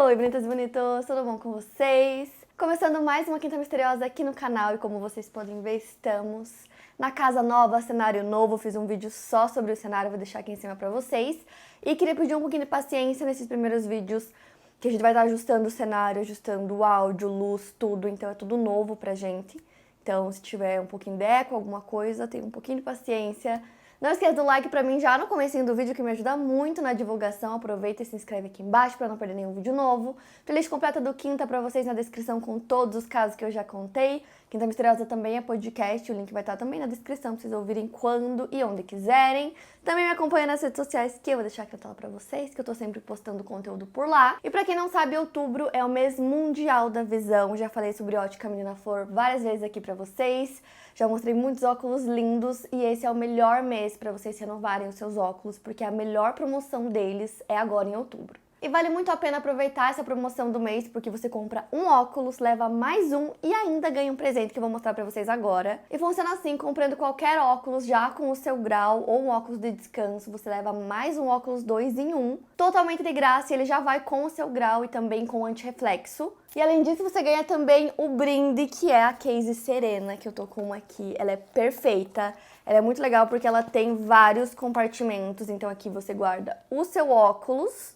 Oi, bonitas e bonitos, tudo bom com vocês? Começando mais uma Quinta Misteriosa aqui no canal e como vocês podem ver, estamos na casa nova, cenário novo. Fiz um vídeo só sobre o cenário, vou deixar aqui em cima pra vocês. E queria pedir um pouquinho de paciência nesses primeiros vídeos, que a gente vai estar ajustando o cenário, ajustando o áudio, luz, tudo, então é tudo novo pra gente. Então se tiver um pouquinho de eco, alguma coisa, tenha um pouquinho de paciência. Não esqueça do like pra mim já no comecinho do vídeo, que me ajuda muito na divulgação. Aproveita e se inscreve aqui embaixo pra não perder nenhum vídeo novo. Playlist completa do Quinta pra vocês na descrição com todos os casos que eu já contei. Quinta Misteriosa também é podcast, o link vai estar também na descrição pra vocês ouvirem quando e onde quiserem. Também me acompanha nas redes sociais, que eu vou deixar aqui na tela pra vocês, que eu tô sempre postando conteúdo por lá. E pra quem não sabe, outubro é o mês mundial da visão. Já falei sobre ótica Menina Flor várias vezes aqui pra vocês. Já mostrei muitos óculos lindos e esse é o melhor mês para vocês renovarem os seus óculos, porque a melhor promoção deles é agora em outubro. E vale muito a pena aproveitar essa promoção do mês, porque você compra um óculos, leva mais um e ainda ganha um presente que eu vou mostrar pra vocês agora. E funciona assim, comprando qualquer óculos já com o seu grau ou um óculos de descanso, você leva mais um óculos 2 em 1, totalmente de graça, e ele já vai com o seu grau e também com anti-reflexo. E além disso, você ganha também o brinde, que é a case Serena, que eu tô com uma aqui. Ela é perfeita, ela é muito legal porque ela tem vários compartimentos, então aqui você guarda o seu óculos.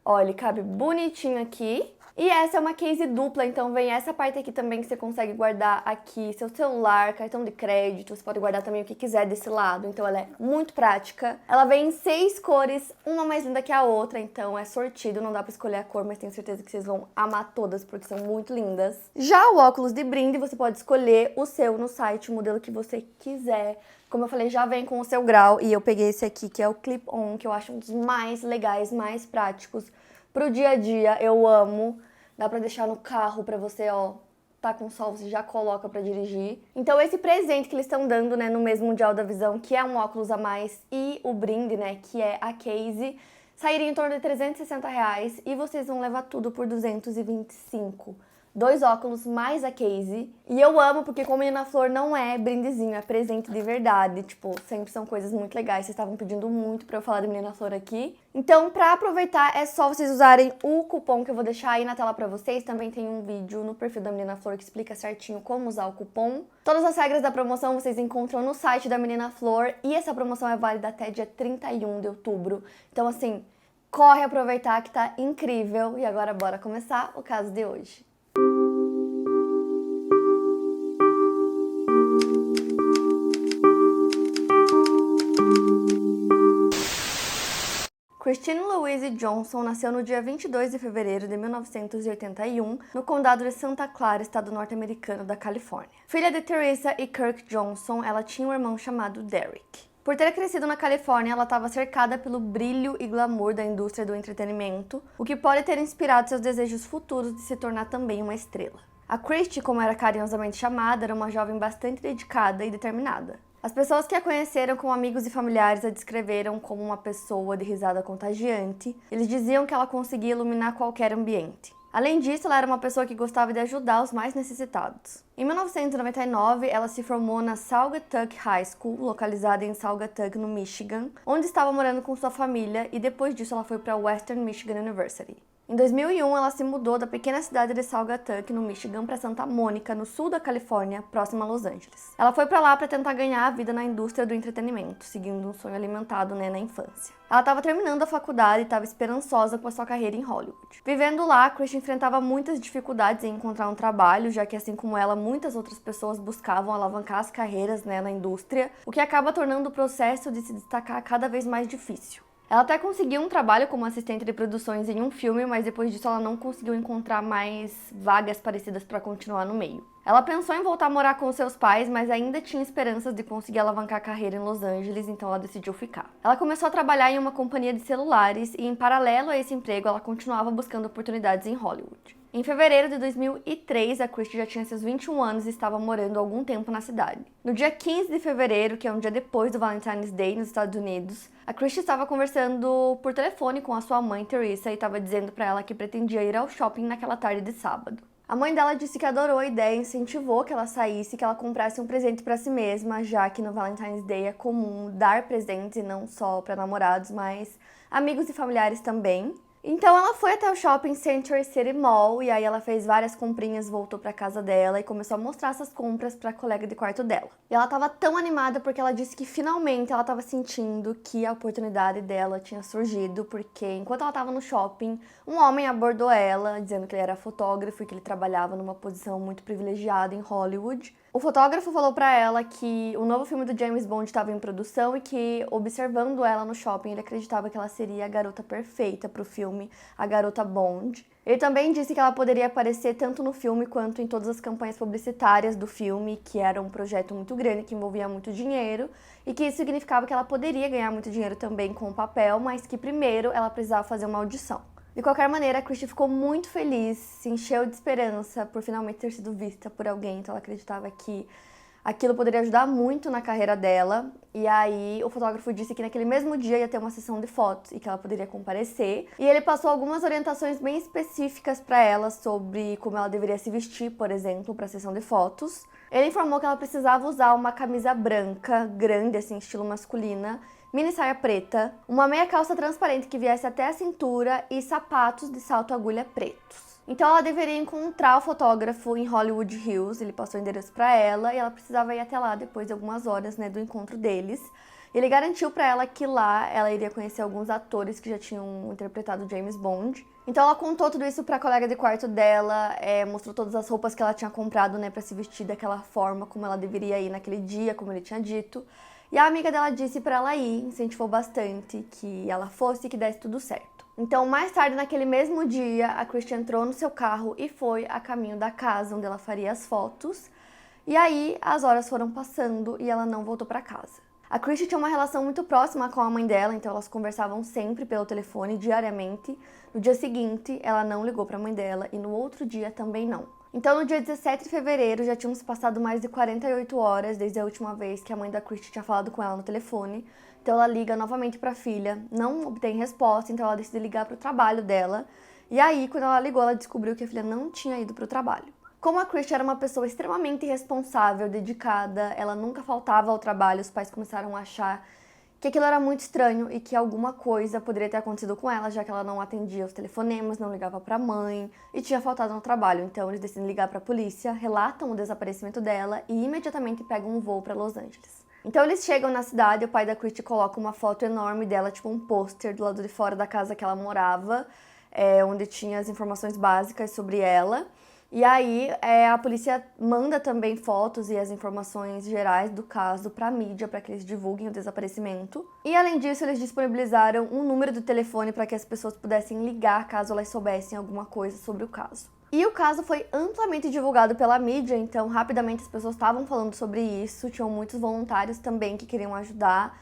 Olha, ele cabe bonitinho aqui. E essa é uma case dupla, então vem essa parte aqui também que você consegue guardar aqui seu celular, cartão de crédito, você pode guardar também o que quiser desse lado, então ela é muito prática. Ela vem em 6 cores, uma mais linda que a outra, então é sortido, não dá pra escolher a cor, mas tenho certeza que vocês vão amar todas, porque são muito lindas. Já o óculos de brinde, você pode escolher o seu no site, o modelo que você quiser. Como eu falei, já vem com o seu grau, e eu peguei esse aqui, que é o Clip-On, que eu acho um dos mais legais, mais práticos pro dia a dia. Eu amo. Dá pra deixar no carro pra você, ó, tá com sol, você já coloca pra dirigir. Então esse presente que eles estão dando, né, no mês mundial da visão, que é um óculos a mais, e o brinde, né, que é a case, sairia em torno de R$360 e vocês vão levar tudo por 225. 2 óculos mais a case. E eu amo porque como Menina Flor não é brindezinho, é presente de verdade. Tipo, sempre são coisas muito legais. Vocês estavam pedindo muito pra eu falar de Menina Flor aqui. Então, pra aproveitar, é só vocês usarem o cupom que eu vou deixar aí na tela pra vocês. Também tem um vídeo no perfil da Menina Flor que explica certinho como usar o cupom. Todas as regras da promoção vocês encontram no site da Menina Flor. E essa promoção é válida até dia 31 de outubro. Então, assim, corre aproveitar que tá incrível. E agora bora começar o caso de hoje. Christine Louise Johnson nasceu no dia 22 de fevereiro de 1981, no condado de Santa Clara, estado norte-americano da Califórnia. Filha de Teresa e Kirk Johnson, ela tinha um irmão chamado Derek. Por ter crescido na Califórnia, ela estava cercada pelo brilho e glamour da indústria do entretenimento, o que pode ter inspirado seus desejos futuros de se tornar também uma estrela. A Christy, como era carinhosamente chamada, era uma jovem bastante dedicada e determinada. As pessoas que a conheceram como amigos e familiares a descreveram como uma pessoa de risada contagiante. Eles diziam que ela conseguia iluminar qualquer ambiente. Além disso, ela era uma pessoa que gostava de ajudar os mais necessitados. Em 1999, ela se formou na Saugatuck High School, localizada em Saugatuck, no Michigan, onde estava morando com sua família, e depois disso ela foi para a Western Michigan University. Em 2001, ela se mudou da pequena cidade de Saugatuck, no Michigan, para Santa Mônica, no sul da Califórnia, próxima a Los Angeles. Ela foi para lá para tentar ganhar a vida na indústria do entretenimento, seguindo um sonho alimentado, na infância. Ela estava terminando a faculdade e estava esperançosa com a sua carreira em Hollywood. Vivendo lá, Christy enfrentava muitas dificuldades em encontrar um trabalho, já que, assim como ela, muitas outras pessoas buscavam alavancar as carreiras, na indústria, o que acaba tornando o processo de se destacar cada vez mais difícil. Ela até conseguiu um trabalho como assistente de produções em um filme, mas depois disso ela não conseguiu encontrar mais vagas parecidas para continuar no meio. Ela pensou em voltar a morar com seus pais, mas ainda tinha esperanças de conseguir alavancar a carreira em Los Angeles, então ela decidiu ficar. Ela começou a trabalhar em uma companhia de celulares e, em paralelo a esse emprego, ela continuava buscando oportunidades em Hollywood. Em fevereiro de 2003, a Christy já tinha seus 21 anos e estava morando há algum tempo na cidade. No dia 15 de fevereiro, que é um dia depois do Valentine's Day nos Estados Unidos, a Christy estava conversando por telefone com a sua mãe, Teresa, e estava dizendo para ela que pretendia ir ao shopping naquela tarde de sábado. A mãe dela disse que adorou a ideia e incentivou que ela saísse e que ela comprasse um presente para si mesma, já que no Valentine's Day é comum dar presentes e não só para namorados, mas amigos e familiares também. Então ela foi até o shopping Century City Mall e aí ela fez várias comprinhas, voltou pra casa dela e começou a mostrar essas compras pra colega de quarto dela. E ela tava tão animada porque ela disse que finalmente ela tava sentindo que a oportunidade dela tinha surgido, porque enquanto ela tava no shopping, um homem abordou ela, dizendo que ele era fotógrafo e que ele trabalhava numa posição muito privilegiada em Hollywood. O fotógrafo falou pra ela que o novo filme do James Bond estava em produção e que, observando ela no shopping, ele acreditava que ela seria a garota perfeita pro filme, a Garota Bond. Ele também disse que ela poderia aparecer tanto no filme quanto em todas as campanhas publicitárias do filme, que era um projeto muito grande, que envolvia muito dinheiro, e que isso significava que ela poderia ganhar muito dinheiro também com o papel, mas que primeiro ela precisava fazer uma audição. De qualquer maneira, a Christie ficou muito feliz, se encheu de esperança por finalmente ter sido vista por alguém, então ela acreditava que aquilo poderia ajudar muito na carreira dela. E aí o fotógrafo disse que naquele mesmo dia ia ter uma sessão de fotos e que ela poderia comparecer. E ele passou algumas orientações bem específicas para ela sobre como ela deveria se vestir, por exemplo, para a sessão de fotos. Ele informou que ela precisava usar uma camisa branca, grande, assim, estilo masculina, mini saia preta, uma meia calça transparente que viesse até a cintura e sapatos de salto agulha pretos. Então ela deveria encontrar o fotógrafo em Hollywood Hills, ele passou o endereço para ela e ela precisava ir até lá depois de algumas horas, né, do encontro deles. Ele garantiu para ela que lá ela iria conhecer alguns atores que já tinham interpretado James Bond. Então ela contou tudo isso para a colega de quarto dela, mostrou todas as roupas que ela tinha comprado, né, para se vestir daquela forma como ela deveria ir naquele dia, como ele tinha dito. E a amiga dela disse para ela ir, incentivou bastante que ela fosse e que desse tudo certo. Então, mais tarde, naquele mesmo dia, a Christie entrou no seu carro e foi a caminho da casa onde ela faria as fotos. E aí, as horas foram passando e ela não voltou para casa. A Christie tinha uma relação muito próxima com a mãe dela, então elas conversavam sempre pelo telefone, diariamente. No dia seguinte, ela não ligou para a mãe dela e no outro dia também não. Então, no dia 17 de fevereiro, já tínhamos passado mais de 48 horas desde a última vez que a mãe da Christie tinha falado com ela no telefone. Então, ela liga novamente para a filha, não obtém resposta, então ela decide ligar para o trabalho dela. E aí, quando ela ligou, ela descobriu que a filha não tinha ido para o trabalho. Como a Christie era uma pessoa extremamente responsável, dedicada, ela nunca faltava ao trabalho, os pais começaram a achar que aquilo era muito estranho e que alguma coisa poderia ter acontecido com ela, já que ela não atendia os telefonemas, não ligava para a mãe e tinha faltado no trabalho. Então eles decidem ligar para a polícia, relatam o desaparecimento dela e imediatamente pegam um voo para Los Angeles. Então eles chegam na cidade, o pai da Christie coloca uma foto enorme dela, tipo um pôster do lado de fora da casa que ela morava, onde tinha as informações básicas sobre ela. E aí a polícia manda também fotos e as informações gerais do caso para a mídia, para que eles divulguem o desaparecimento. E além disso, eles disponibilizaram um número de telefone para que as pessoas pudessem ligar caso elas soubessem alguma coisa sobre o caso. E o caso foi amplamente divulgado pela mídia, então rapidamente as pessoas estavam falando sobre isso, tinham muitos voluntários também que queriam ajudar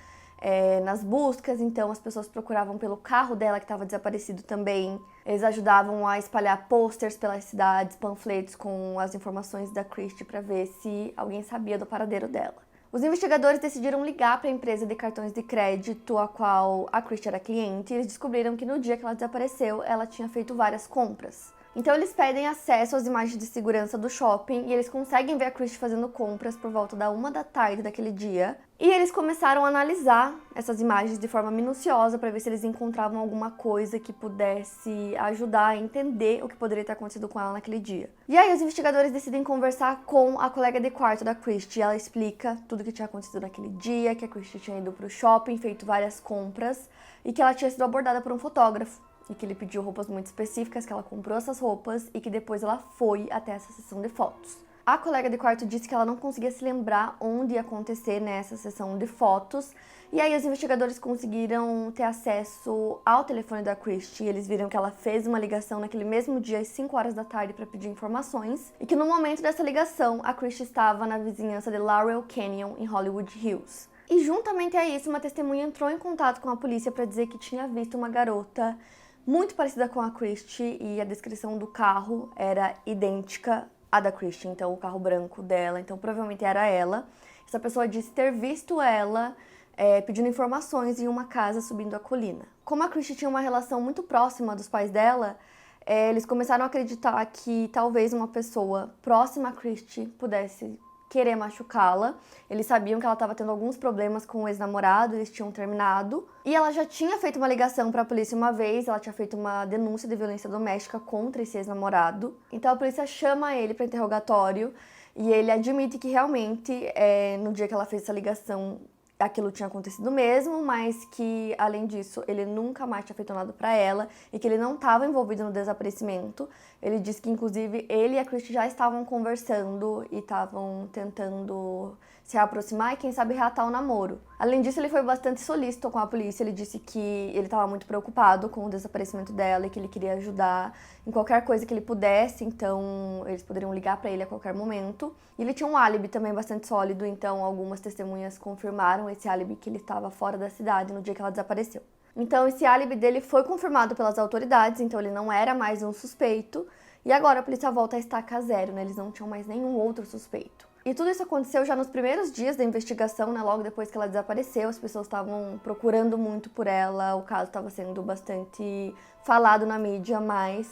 nas buscas, então as pessoas procuravam pelo carro dela que estava desaparecido também. Eles ajudavam a espalhar posters pelas cidades, panfletos com as informações da Christie para ver se alguém sabia do paradeiro dela. Os investigadores decidiram ligar para a empresa de cartões de crédito a qual a Christie era cliente e eles descobriram que no dia que ela desapareceu, ela tinha feito várias compras. Então eles pedem acesso às imagens de segurança do shopping e eles conseguem ver a Christie fazendo compras por volta da 1 da tarde daquele dia. E eles começaram a analisar essas imagens de forma minuciosa para ver se eles encontravam alguma coisa que pudesse ajudar a entender o que poderia ter acontecido com ela naquele dia. E aí os investigadores decidem conversar com a colega de quarto da Christie. Ela explica tudo o que tinha acontecido naquele dia, que a Christie tinha ido para o shopping, feito várias compras e que ela tinha sido abordada por um fotógrafo. E que ele pediu roupas muito específicas, que ela comprou essas roupas e que depois ela foi até essa sessão de fotos. A colega de quarto disse que ela não conseguia se lembrar onde ia acontecer nessa sessão de fotos. E aí os investigadores conseguiram ter acesso ao telefone da Christie. Eles viram que ela fez uma ligação naquele mesmo dia às 5 horas da tarde para pedir informações. E que no momento dessa ligação, a Christie estava na vizinhança de Laurel Canyon, em Hollywood Hills. E juntamente a isso, uma testemunha entrou em contato com a polícia para dizer que tinha visto uma garota muito parecida com a Christie e a descrição do carro era idêntica à da Christie, então o carro branco dela, então provavelmente era ela. Essa pessoa disse ter visto ela pedindo informações em uma casa subindo a colina. Como a Christie tinha uma relação muito próxima dos pais dela, eles começaram a acreditar que talvez uma pessoa próxima a Christie pudesse querer machucá-la. Eles sabiam que ela estava tendo alguns problemas com o ex-namorado, eles tinham terminado. E ela já tinha feito uma ligação para a polícia uma vez, ela tinha feito uma denúncia de violência doméstica contra esse ex-namorado. Então a polícia chama ele para interrogatório e ele admite que realmente, no dia que ela fez essa ligação, aquilo tinha acontecido mesmo, mas que, além disso, ele nunca mais tinha feito nada pra ela e que ele não estava envolvido no desaparecimento. Ele disse que, inclusive, ele e a Christie já estavam conversando e estavam tentando se aproximar e, quem sabe, reatar o namoro. Além disso, ele foi bastante solícito com a polícia. Ele disse que ele estava muito preocupado com o desaparecimento dela e que ele queria ajudar em qualquer coisa que ele pudesse, então eles poderiam ligar pra ele a qualquer momento. E ele tinha um álibi também bastante sólido, então algumas testemunhas confirmaram esse álibi que ele estava fora da cidade no dia que ela desapareceu. Então esse álibi dele foi confirmado pelas autoridades, então ele não era mais um suspeito. E agora a polícia volta a estaca zero, né? Eles não tinham mais nenhum outro suspeito. E tudo isso aconteceu já nos primeiros dias da investigação, né? Logo depois que ela desapareceu, as pessoas estavam procurando muito por ela, o caso estava sendo bastante falado na mídia, mas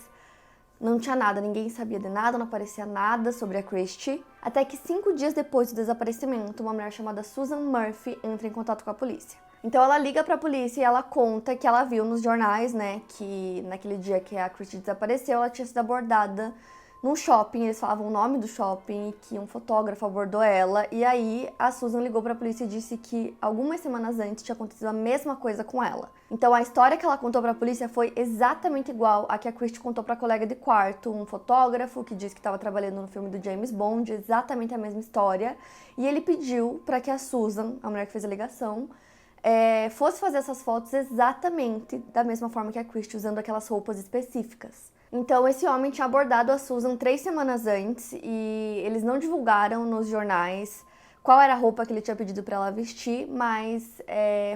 não tinha nada, ninguém sabia de nada, não aparecia nada sobre a Christie. Até que 5 dias depois do desaparecimento, uma mulher chamada Susan Murphy entra em contato com a polícia. Então ela liga pra polícia e ela conta que ela viu nos jornais, né, que naquele dia que a Christie desapareceu, ela tinha sido abordada num shopping, eles falavam o nome do shopping, que um fotógrafo abordou ela, e aí a Susan ligou pra polícia e disse que algumas semanas antes tinha acontecido a mesma coisa com ela. Então a história que ela contou pra polícia foi exatamente igual a que a Christie contou pra colega de quarto, um fotógrafo que disse que estava trabalhando no filme do James Bond, exatamente a mesma história, e ele pediu pra que a Susan, a mulher que fez a ligação, fosse fazer essas fotos exatamente da mesma forma que a Christie, usando aquelas roupas específicas. Então, esse homem tinha abordado a Susan 3 semanas antes e eles não divulgaram nos jornais qual era a roupa que ele tinha pedido para ela vestir, mas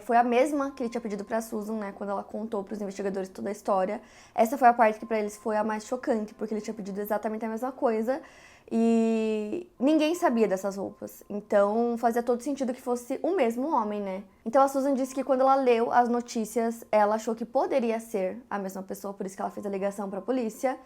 foi a mesma que ele tinha pedido para a Susan, né, quando ela contou para os investigadores toda a história. Essa foi a parte que para eles foi a mais chocante, porque ele tinha pedido exatamente a mesma coisa e ninguém sabia dessas roupas. Então, fazia todo sentido que fosse o mesmo homem, né? Então, a Susan disse que quando ela leu as notícias, ela achou que poderia ser a mesma pessoa, por isso que ela fez a ligação para a polícia.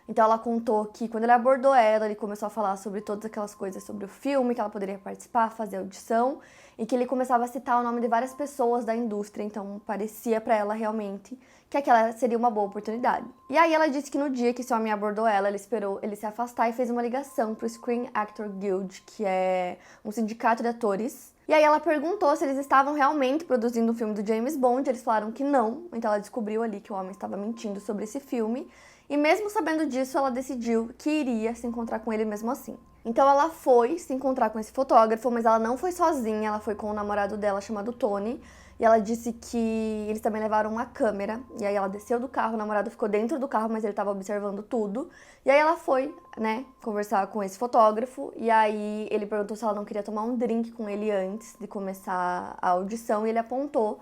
Então ela contou que quando ele abordou ela, ele começou a falar sobre todas aquelas coisas sobre o filme, que ela poderia participar, fazer audição, e que ele começava a citar o nome de várias pessoas da indústria, então parecia pra ela realmente que aquela seria uma boa oportunidade. E aí ela disse que no dia que esse homem abordou ela, ele esperou ele se afastar e fez uma ligação pro Screen Actor Guild, que é um sindicato de atores. E aí ela perguntou se eles estavam realmente produzindo um filme do James Bond, eles falaram que não, então ela descobriu ali que o homem estava mentindo sobre esse filme. E mesmo sabendo disso, ela decidiu que iria se encontrar com ele mesmo assim. Então ela foi se encontrar com esse fotógrafo, mas ela não foi sozinha, ela foi com o namorado dela chamado Tony. E ela disse que eles também levaram uma câmera. E aí ela desceu do carro, o namorado ficou dentro do carro, mas ele estava observando tudo. E aí ela foi, né, conversar com esse fotógrafo. E aí ele perguntou se ela não queria tomar um drink com ele antes de começar a audição. E ele apontou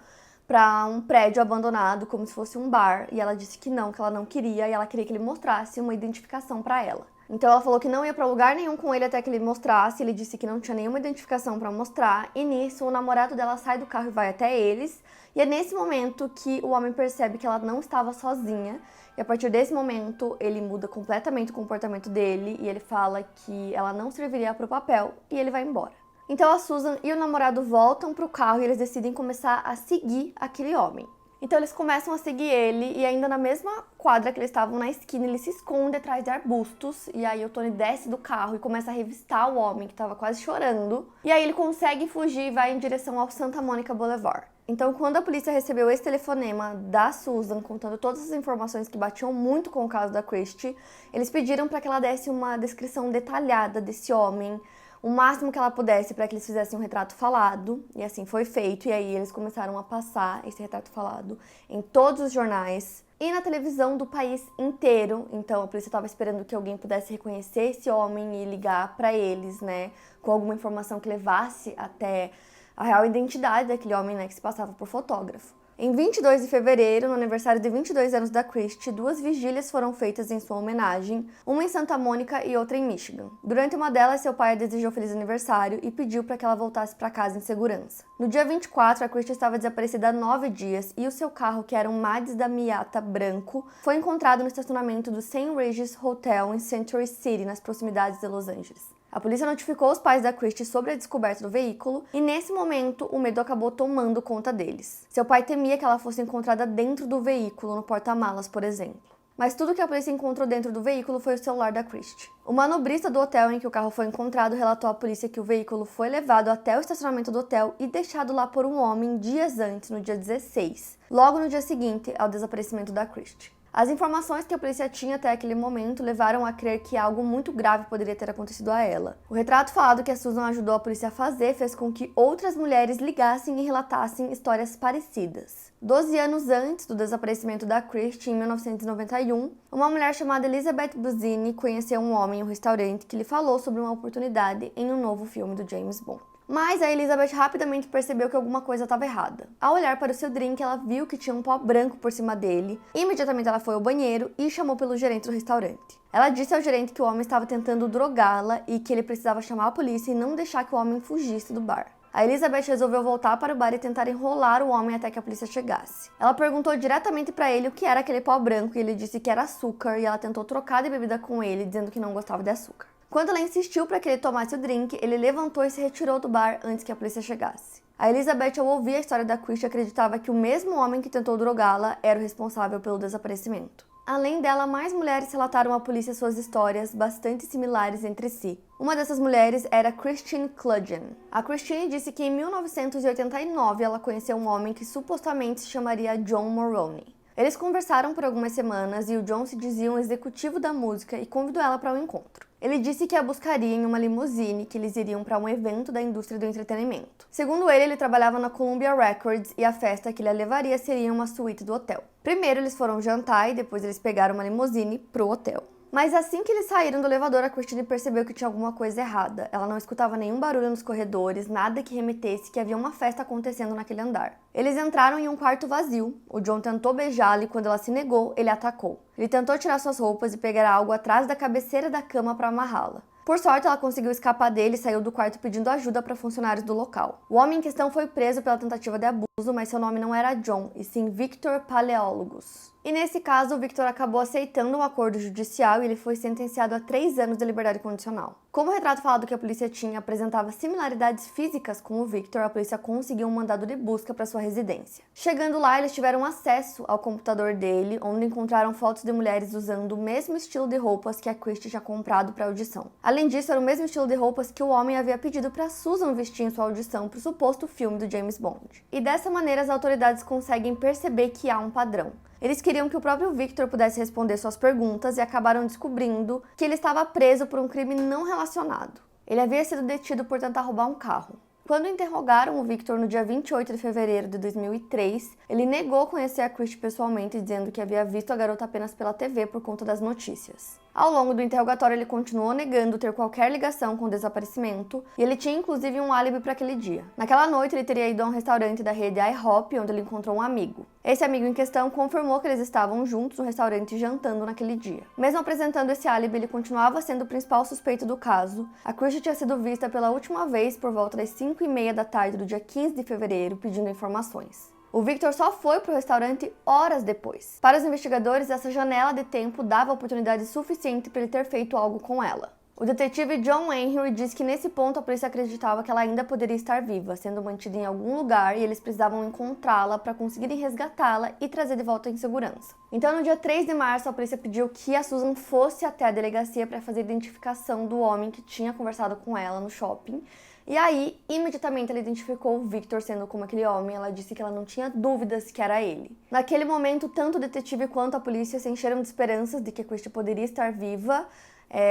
para um prédio abandonado, como se fosse um bar, e ela disse que ela não queria, e ela queria que ele mostrasse uma identificação para ela. Então ela falou que não ia para lugar nenhum com ele até que ele mostrasse, ele disse que não tinha nenhuma identificação para mostrar, e nisso o namorado dela sai do carro e vai até eles, e é nesse momento que o homem percebe que ela não estava sozinha, e a partir desse momento ele muda completamente o comportamento dele, e ele fala que ela não serviria para o papel, e ele vai embora. Então a Susan e o namorado voltam pro carro e eles decidem começar a seguir aquele homem. Então eles começam a seguir ele e ainda na mesma quadra que eles estavam na esquina, ele se esconde atrás de arbustos. E aí o Tony desce do carro e começa a revistar o homem que estava quase chorando. E aí ele consegue fugir e vai em direção ao Santa Monica Boulevard. Então quando a polícia recebeu esse telefonema da Susan contando todas as informações que batiam muito com o caso da Christie, eles pediram para que ela desse uma descrição detalhada desse homem, o máximo que ela pudesse para que eles fizessem um retrato falado, e assim foi feito, e aí eles começaram a passar esse retrato falado em todos os jornais e na televisão do país inteiro. Então a polícia estava esperando que alguém pudesse reconhecer esse homem e ligar para eles, né, com alguma informação que levasse até a real identidade daquele homem, né, que se passava por fotógrafo. Em 22 de fevereiro, no aniversário de 22 anos da Christie, 2 vigílias foram feitas em sua homenagem, uma em Santa Mônica e outra em Michigan. Durante uma delas, seu pai a desejou feliz aniversário e pediu para que ela voltasse para casa em segurança. No dia 24, a Christie estava desaparecida há 9 dias e o seu carro, que era um Mazda Miata branco, foi encontrado no estacionamento do St. Regis Hotel em Century City, nas proximidades de Los Angeles. A A polícia notificou os pais da Christie sobre a descoberta do veículo e, nesse momento, o medo acabou tomando conta deles. Seu pai temia que ela fosse encontrada dentro do veículo, no porta-malas, por exemplo. Mas tudo que a polícia encontrou dentro do veículo foi o celular da Christie. O manobrista do hotel em que o carro foi encontrado relatou à polícia que o veículo foi levado até o estacionamento do hotel e deixado lá por um homem dias antes, no dia 16, logo no dia seguinte ao desaparecimento da Christie. As informações que a polícia tinha até aquele momento levaram a crer que algo muito grave poderia ter acontecido a ela. O retrato falado que a Susan ajudou a polícia a fazer fez com que outras mulheres ligassem e relatassem histórias parecidas. 12 anos antes do desaparecimento da Christie, em 1991, uma mulher chamada Elizabeth Buzzini conheceu um homem em um restaurante que lhe falou sobre uma oportunidade em um novo filme do James Bond. Mas a Elizabeth rapidamente percebeu que alguma coisa estava errada. Ao olhar para o seu drink, ela viu que tinha um pó branco por cima dele. Imediatamente ela foi ao banheiro e chamou pelo gerente do restaurante. Ela disse ao gerente que o homem estava tentando drogá-la e que ele precisava chamar a polícia e não deixar que o homem fugisse do bar. A Elizabeth resolveu voltar para o bar e tentar enrolar o homem até que a polícia chegasse. Ela perguntou diretamente para ele o que era aquele pó branco e ele disse que era açúcar e ela tentou trocar de bebida com ele, dizendo que não gostava de açúcar. Quando ela insistiu para que ele tomasse o drink, ele levantou e se retirou do bar antes que a polícia chegasse. A Elizabeth, ao ouvir a história da Christie, acreditava que o mesmo homem que tentou drogá-la era o responsável pelo desaparecimento. Além dela, mais mulheres relataram à polícia suas histórias, bastante similares entre si. Uma dessas mulheres era Christine Cludgen. A Christine disse que em 1989 ela conheceu um homem que supostamente se chamaria John Moroni. Eles conversaram por algumas semanas e o John se dizia um executivo da música e convidou ela para um encontro. Ele disse que a buscaria em uma limusine que eles iriam para um evento da indústria do entretenimento. Segundo ele trabalhava na Columbia Records e a festa que ele a levaria seria uma suíte do hotel. Primeiro eles foram jantar e depois eles pegaram uma limusine pro hotel. Mas assim que eles saíram do elevador, a Christine percebeu que tinha alguma coisa errada. Ela não escutava nenhum barulho nos corredores, nada que remetesse que havia uma festa acontecendo naquele andar. Eles entraram em um quarto vazio. O John tentou beijá-la e quando ela se negou, ele atacou. Ele tentou tirar suas roupas e pegar algo atrás da cabeceira da cama para amarrá-la. Por sorte, ela conseguiu escapar dele e saiu do quarto pedindo ajuda para funcionários do local. O homem em questão foi preso pela tentativa de abuso, mas seu nome não era John, e sim Victor Paleólogos. E nesse caso, o Victor acabou aceitando um acordo judicial e ele foi sentenciado a 3 anos de liberdade condicional. Como o retrato falado que a polícia tinha apresentava similaridades físicas com o Victor, a polícia conseguiu um mandado de busca para sua residência. Chegando lá, eles tiveram acesso ao computador dele, onde encontraram fotos de mulheres usando o mesmo estilo de roupas que a Christie tinha comprado para a audição. Além disso, era o mesmo estilo de roupas que o homem havia pedido para Susan vestir em sua audição para o suposto filme do James Bond. E dessa maneira, as autoridades conseguem perceber que há um padrão. Eles queriam que o próprio Victor pudesse responder suas perguntas e acabaram descobrindo que ele estava preso por um crime não relacionado. Ele havia sido detido por tentar roubar um carro. Quando interrogaram o Victor no dia 28 de fevereiro de 2003, ele negou conhecer a Christie pessoalmente, dizendo que havia visto a garota apenas pela TV por conta das notícias. Ao longo do interrogatório, ele continuou negando ter qualquer ligação com o desaparecimento e ele tinha inclusive um álibi para aquele dia. Naquela noite, ele teria ido a um restaurante da rede IHOP, onde ele encontrou um amigo. Esse amigo em questão confirmou que eles estavam juntos no restaurante jantando naquele dia. Mesmo apresentando esse álibi, ele continuava sendo o principal suspeito do caso. A Christie tinha sido vista pela última vez por volta das 5h30 da tarde do dia 15 de fevereiro, pedindo informações. O Victor só foi para o restaurante horas depois. Para os investigadores, essa janela de tempo dava oportunidade suficiente para ele ter feito algo com ela. O detetive John Henry diz que nesse ponto a polícia acreditava que ela ainda poderia estar viva, sendo mantida em algum lugar e eles precisavam encontrá-la para conseguirem resgatá-la e trazer de volta em segurança. Então, no dia 3 de março, a polícia pediu que a Susan fosse até a delegacia para fazer a identificação do homem que tinha conversado com ela no shopping. E aí, imediatamente ela identificou o Victor sendo como aquele homem, ela disse que ela não tinha dúvidas que era ele. Naquele momento, tanto o detetive quanto a polícia se encheram de esperanças de que a Christie poderia estar viva.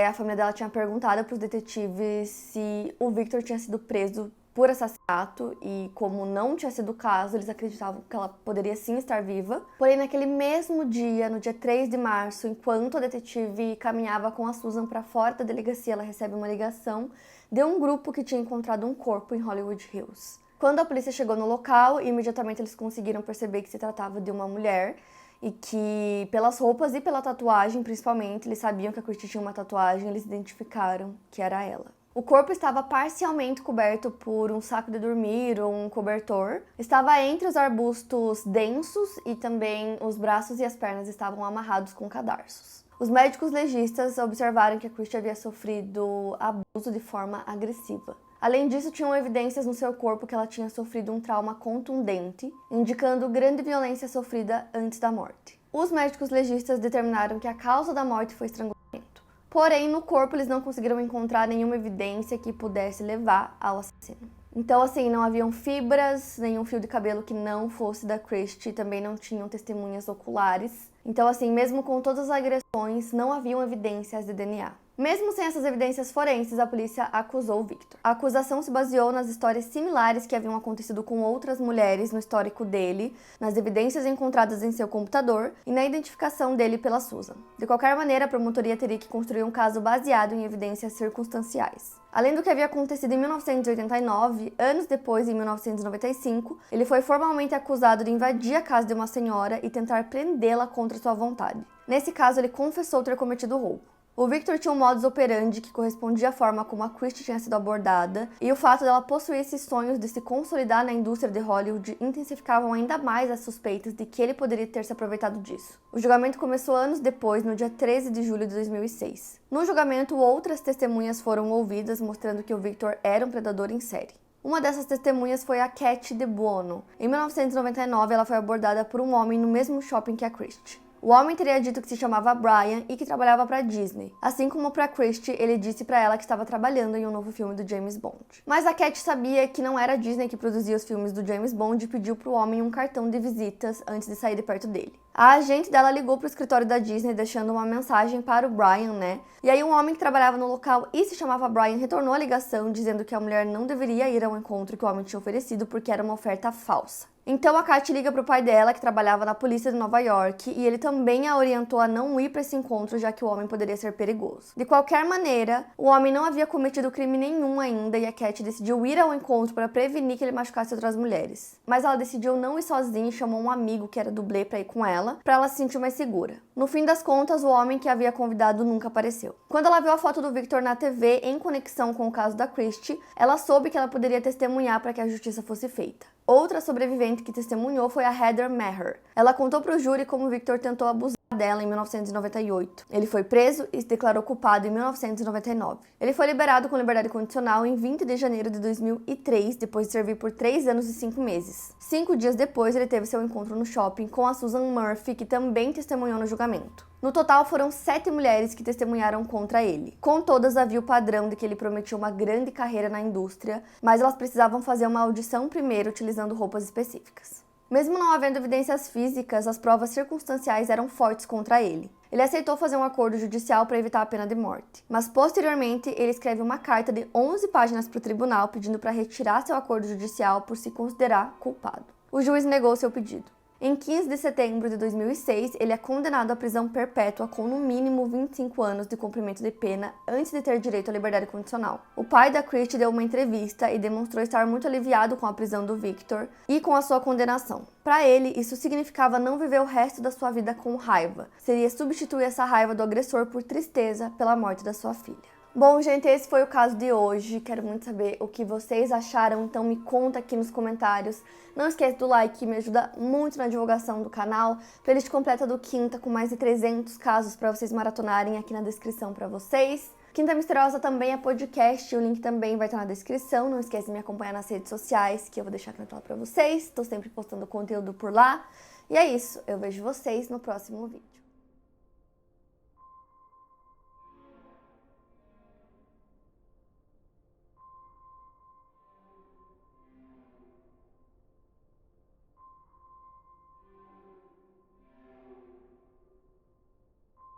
A família dela tinha perguntado para os detetives se o Victor tinha sido preso por assassinato e como não tinha sido o caso, eles acreditavam que ela poderia sim estar viva. Porém, naquele mesmo dia, no dia 3 de março, enquanto a detetive caminhava com a Susan para fora da delegacia, ela recebe uma ligação de um grupo que tinha encontrado um corpo em Hollywood Hills. Quando a polícia chegou no local, imediatamente eles conseguiram perceber que se tratava de uma mulher e que, pelas roupas e pela tatuagem, principalmente, eles sabiam que a Christie tinha uma tatuagem, eles identificaram que era ela. O corpo estava parcialmente coberto por um saco de dormir ou um cobertor. Estava entre os arbustos densos e também os braços e as pernas estavam amarrados com cadarços. Os médicos legistas observaram que a Christie havia sofrido abuso de forma agressiva. Além disso, tinham evidências no seu corpo que ela tinha sofrido um trauma contundente, indicando grande violência sofrida antes da morte. Os médicos legistas determinaram que a causa da morte foi estrangulamento. Porém, no corpo eles não conseguiram encontrar nenhuma evidência que pudesse levar ao assassino. Então, assim, não haviam fibras, nenhum fio de cabelo que não fosse da Christie, também não tinham testemunhas oculares. Então, assim, mesmo com todas as agressões, não haviam evidências de DNA. Mesmo sem essas evidências forenses, a polícia acusou o Victor. A acusação se baseou nas histórias similares que haviam acontecido com outras mulheres no histórico dele, nas evidências encontradas em seu computador e na identificação dele pela Susan. De qualquer maneira, a promotoria teria que construir um caso baseado em evidências circunstanciais. Além do que havia acontecido em 1989, anos depois, em 1995, ele foi formalmente acusado de invadir a casa de uma senhora e tentar prendê-la contra sua vontade. Nesse caso, ele confessou ter cometido o roubo. O Victor tinha um modus operandi que correspondia à forma como a Christie tinha sido abordada, e o fato dela possuir esses sonhos de se consolidar na indústria de Hollywood intensificavam ainda mais as suspeitas de que ele poderia ter se aproveitado disso. O julgamento começou anos depois, no dia 13 de julho de 2006. No julgamento, outras testemunhas foram ouvidas, mostrando que o Victor era um predador em série. Uma dessas testemunhas foi a Cat De Buono. Em 1999, ela foi abordada por um homem no mesmo shopping que a Christie. O homem teria dito que se chamava Brian e que trabalhava para Disney. Assim como para Christie, ele disse para ela que estava trabalhando em um novo filme do James Bond. Mas a Cat sabia que não era a Disney que produzia os filmes do James Bond e pediu para o homem um cartão de visitas antes de sair de perto dele. A agente dela ligou para o escritório da Disney deixando uma mensagem para o Brian, E aí um homem que trabalhava no local e se chamava Brian retornou a ligação dizendo que a mulher não deveria ir ao encontro que o homem tinha oferecido porque era uma oferta falsa. Então a Kat liga para o pai dela, que trabalhava na polícia de Nova York, e ele também a orientou a não ir para esse encontro, já que o homem poderia ser perigoso. De qualquer maneira, o homem não havia cometido crime nenhum ainda e a Kat decidiu ir ao encontro para prevenir que ele machucasse outras mulheres. Mas ela decidiu não ir sozinha e chamou um amigo que era dublê para ir com ela se sentir mais segura. No fim das contas, o homem que havia convidado nunca apareceu. Quando ela viu a foto do Victor na TV em conexão com o caso da Christie, ela soube que ela poderia testemunhar para que a justiça fosse feita. Outra sobrevivente que testemunhou foi a Heather Maher. Ela contou para o júri como Victor tentou abusar dela em 1998. Ele foi preso e se declarou culpado em 1999. Ele foi liberado com liberdade condicional em 20 de janeiro de 2003, depois de servir por 3 anos e 5 meses. 5 dias depois, ele teve seu encontro no shopping com a Susan Murphy, que também testemunhou no julgamento. No total, foram 7 mulheres que testemunharam contra ele. Com todas, havia o padrão de que ele prometia uma grande carreira na indústria, mas elas precisavam fazer uma audição primeiro, utilizando roupas específicas. Mesmo não havendo evidências físicas, as provas circunstanciais eram fortes contra ele. Ele aceitou fazer um acordo judicial para evitar a pena de morte, mas posteriormente ele escreve uma carta de 11 páginas para o tribunal pedindo para retirar seu acordo judicial por se considerar culpado. O juiz negou seu pedido. Em 15 de setembro de 2006, ele é condenado à prisão perpétua com no mínimo 25 anos de cumprimento de pena antes de ter direito à liberdade condicional. O pai da Christie deu uma entrevista e demonstrou estar muito aliviado com a prisão do Victor e com a sua condenação. Para ele, isso significava não viver o resto da sua vida com raiva. Seria substituir essa raiva do agressor por tristeza pela morte da sua filha. Bom, gente, esse foi o caso de hoje. Quero muito saber o que vocês acharam, então me conta aqui nos comentários. Não esquece do like, que me ajuda muito na divulgação do canal. Playlist completa do Quinta, com mais de 300 casos para vocês maratonarem aqui na descrição para vocês. Quinta Misteriosa também é podcast, o link também vai estar na descrição. Não esquece de me acompanhar nas redes sociais, que eu vou deixar aqui na tela para vocês. Estou sempre postando conteúdo por lá. E é isso, eu vejo vocês no próximo vídeo.